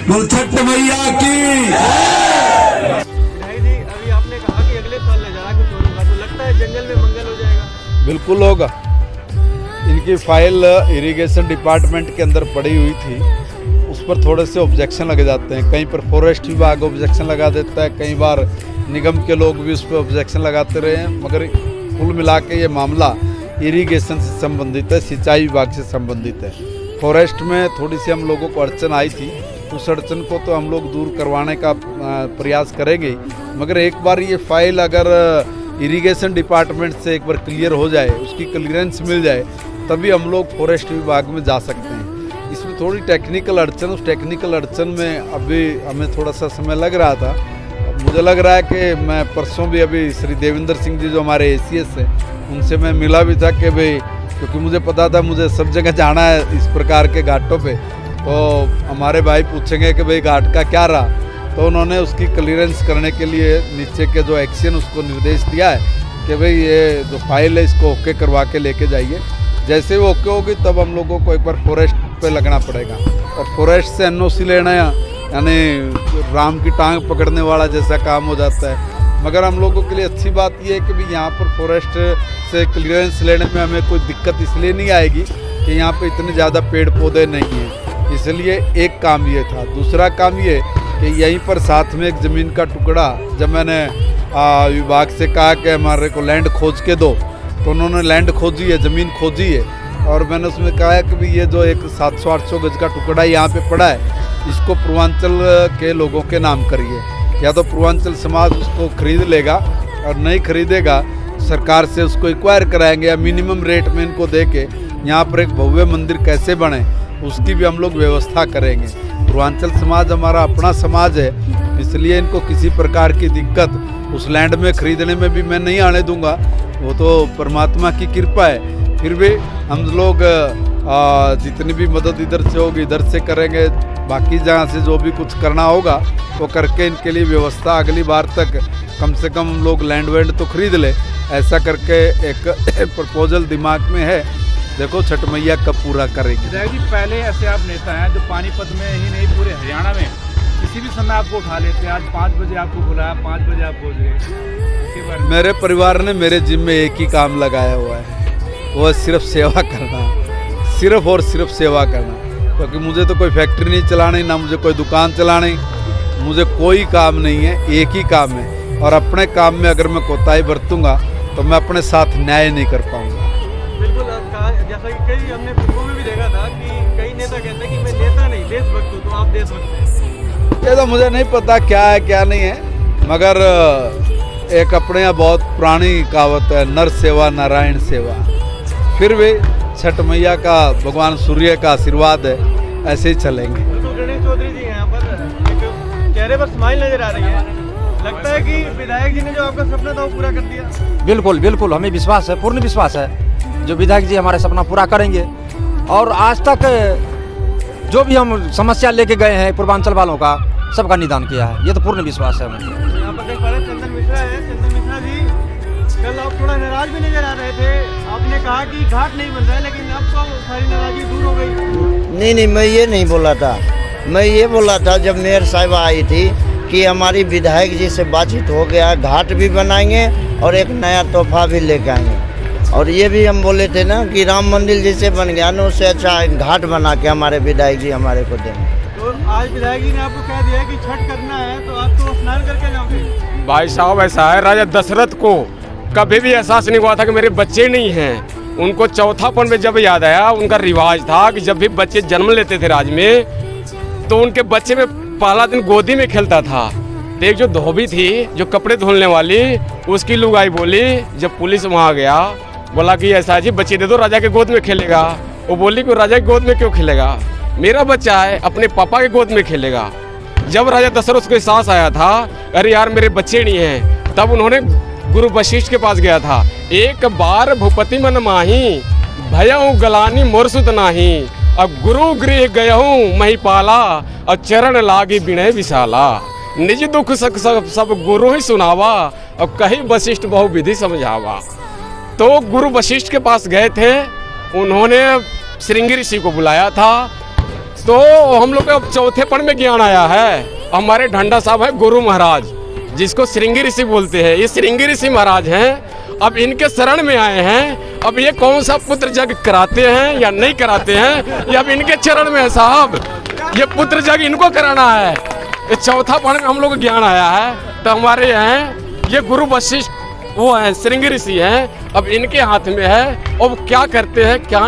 बोल छठ मैया की। जी अभी आपने कहा कि अगले साल नजारा कुछ और होगा, तो लगता है जंगल में मंगल हो जाएगा? बिल्कुल होगा। इनकी फाइल इरिगेशन डिपार्टमेंट के अंदर पड़ी हुई थी, उस पर थोड़े से ऑब्जेक्शन लगे जाते हैं। कहीं पर फॉरेस्ट विभाग ऑब्जेक्शन लगा देता है, कई बार निगम के लोग भी उस पर ऑब्जेक्शन लगाते रहे हैं। मगर कुल मिला के ये मामला इरिगेशन से संबंधित है, सिंचाई विभाग से संबंधित है। फॉरेस्ट में थोड़ी सी हम लोगों को अड़चन आई थी, उस अड़चन को तो हम लोग दूर करवाने का प्रयास करेंगे। मगर एक बार ये फाइल अगर इरिगेशन डिपार्टमेंट से एक बार क्लियर हो जाए, उसकी क्लियरेंस मिल जाए, तभी हम लोग फॉरेस्ट विभाग में जा सकते हैं। इसमें थोड़ी टेक्निकल अड़चन, उस टेक्निकल अड़चन में अभी हमें थोड़ा सा समय लग रहा था। मुझे लग रहा है कि मैं परसों भी अभी श्री देवेंद्र सिंह जी जो हमारे ACS हैं, उनसे मैं मिला भी था कि भाई, क्योंकि मुझे पता था मुझे सब जगह जाना है इस प्रकार के घाटों पे, तो हमारे भाई पूछेंगे कि भाई घाट का क्या रहा, तो उन्होंने उसकी क्लियरेंस करने के लिए नीचे के जो एक्शन उसको निर्देश दिया है कि भाई ये जो फाइल है इसको ओके करवा के लेके जाइए। जैसे वो ओके होगी तब हम लोगों को एक बार फॉरेस्ट पे लगना पड़ेगा, और फॉरेस्ट से NOC लेना यानी राम की टांग पकड़ने वाला जैसा काम हो जाता है। मगर हम लोगों के लिए अच्छी बात यह है कि भी यहाँ पर फॉरेस्ट से क्लियरेंस लेने में हमें कोई दिक्कत इसलिए नहीं आएगी कि यहाँ पे इतने ज़्यादा पेड़ पौधे नहीं हैं, इसलिए एक काम ये था। दूसरा काम ये कि यहीं पर साथ में एक ज़मीन का टुकड़ा, जब मैंने विभाग से कहा कि हमारे को लैंड खोज के दो, तो उन्होंने लैंड खोजी है, ज़मीन खोजी है, और मैंने उसमें कहा है कि भी ये जो एक 700-800 गज का टुकड़ा यहाँ पे पड़ा है, इसको पूर्वांचल के लोगों के नाम करिए। या तो पूर्वांचल समाज उसको खरीद लेगा, और नहीं खरीदेगा सरकार से उसको एक्वायर कराएंगे, या मिनिमम रेट में इनको दे के यहाँ पर एक भव्य मंदिर कैसे बने उसकी भी हम लोग व्यवस्था करेंगे। पूर्वांचल समाज हमारा अपना समाज है, इसलिए इनको किसी प्रकार की दिक्कत उस लैंड में खरीदने में भी मैं नहीं आने दूंगा। वो तो परमात्मा की कृपा है। फिर भी हम लोग जितनी भी मदद इधर से होगी इधर से करेंगे, बाकी जहाँ से जो भी कुछ करना होगा वो करके इनके लिए व्यवस्था अगली बार तक कम से कम हम लोग लैंड वैंड तो खरीद ले, ऐसा करके एक प्रपोजल दिमाग में है। देखो छठ मैया कब पूरा करेगी। विधायक जी, पहले ऐसे आप नेता हैं जो पानीपत में ही नहीं पूरे हरियाणा में किसी भी समय आपको उठा लेते हैं। आज 5 बजे आपको बुलाया, 5 बजे आप पहुँच गए। मेरे परिवार ने मेरे जिम में एक ही काम लगाया हुआ है, वो सिर्फ सेवा करना, सिर्फ और सिर्फ सेवा करना। क्योंकि मुझे तो कोई फैक्ट्री नहीं चलानी, ना मुझे कोई दुकान चलानी, मुझे कोई काम नहीं है, एक ही काम है। और अपने काम में अगर मैं कोताही बरतूंगा तो मैं अपने साथ न्याय नहीं कर पाऊंगा। बिल्कुल, जैसा कि कई हमने फिल्मों में भी देखा था कि कई नेता कहते हैं कि मैं नेता नहीं देशभक्त हूँ, तो आप देशभक्त हैं। ये तो मुझे नहीं पता क्या है क्या नहीं है, मगर एक अपने यहाँ बहुत पुरानी कहावत है, नर सेवा नारायण सेवा। फिर भी छठ मैया का, भगवान सूर्य का आशीर्वाद है, ऐसे ही चलेंगे। तो गणेश चौधरी जी यहाँ पर एक चेहरे पर स्माइल नजर आ रही है, लगता है कि विधायक जी ने जो आपका सपना था वो पूरा कर दिया। बिल्कुल बिल्कुल, हमें विश्वास है, पूर्ण विश्वास है जो विधायक जी हमारे सपना पूरा करेंगे। और आज तक जो भी हम समस्या लेके गए हैं पूर्वांचल वालों का, सबका निदान किया है, ये तो पूर्ण विश्वास है हमें। यहाँ पर देख पा रहे चंदन मिश्रा है। चंदन मिश्रा जी, कल आप थोड़ा नाराज भी नजर आ रहे थे, आपने कहा कि घाट नहीं बन रहा है, लेकिन अब तो सारी नाराजगी दूर हो गई। नहीं, मैं ये नहीं बोला था। मैं ये बोला था जब मेयर साहिबा आई थी कि हमारी विधायक जी से बातचीत हो गया, घाट भी बनाएंगे और एक नया तोहफा भी लेके आएंगे। और ये भी हम बोले थे ना कि राम मंदिर जैसे बन गया ना, उससे अच्छा घाट बना के हमारे विधायक जी हमारे को देंगे। तो आज विधायक जी ने आपको कह दिया कि छठ करना है तो आप तो स्नान करके जाओगे। भाई साहब, ऐसा है, राजा दशरथ को कभी भी एहसास नहीं हुआ था कि मेरे बच्चे नहीं हैं। उनको चौथापन में जब याद आया, उनका रिवाज था कि जब भी बच्चे जन्म लेते थे राज में, तो उनके बच्चे में पहला दिन गोदी में खेलता था। तो एक जो धोबी थी, जो कपड़े धुलने वाली, उसकी लुगाई बोली, जब पुलिस वहाँ गया, बोला कि ऐसा जी बच्चे दे दो, राजा के गोद में खेलेगा। वो बोली कि राजा की गोद में क्यों खेलेगा, मेरा बच्चा है, अपने पापा के गोद में खेलेगा। जब राजा दशरथ को एहसास आया था, अरे यार मेरे बच्चे नहीं हैं, तब उन्होंने गुरु वशिष्ठ के पास गया था। एक बार भूपति मन माही, भयऊ गलानी मोरसुत नाही, अब गुरु गृह गयहूँ महिपाला, और चरण लागी विनय विशाला। निज दुख सब गुरु ही सुनावा, और कहीं वशिष्ठ बहु विधि समझावा। तो गुरु वशिष्ठ के पास गए थे, उन्होंने श्रृंगी ऋषि को बुलाया था। तो हम लोग को अब चौथे पण में ज्ञान आया है। हमारे ढंडा साहब है गुरु महाराज, जिसको श्रृंगी ऋषि बोलते हैं, ये श्रृंगी ऋषि महाराज हैं। अब इनके शरण में आए हैं। अब ये कौन सा पुत्र जग कराते हैं या नहीं कराते हैं, ये अब इनके चरण में है साहब। ये पुत्र जग इनको कराना है। ये चौथा पण में हम लोग को ज्ञान आया है। तो हमारे हैं ये गुरु वशिष्ठ वो हैं, श्रृंगी ऋषि हैं। अब इनके हाथ में है, अब क्या करते हैं क्या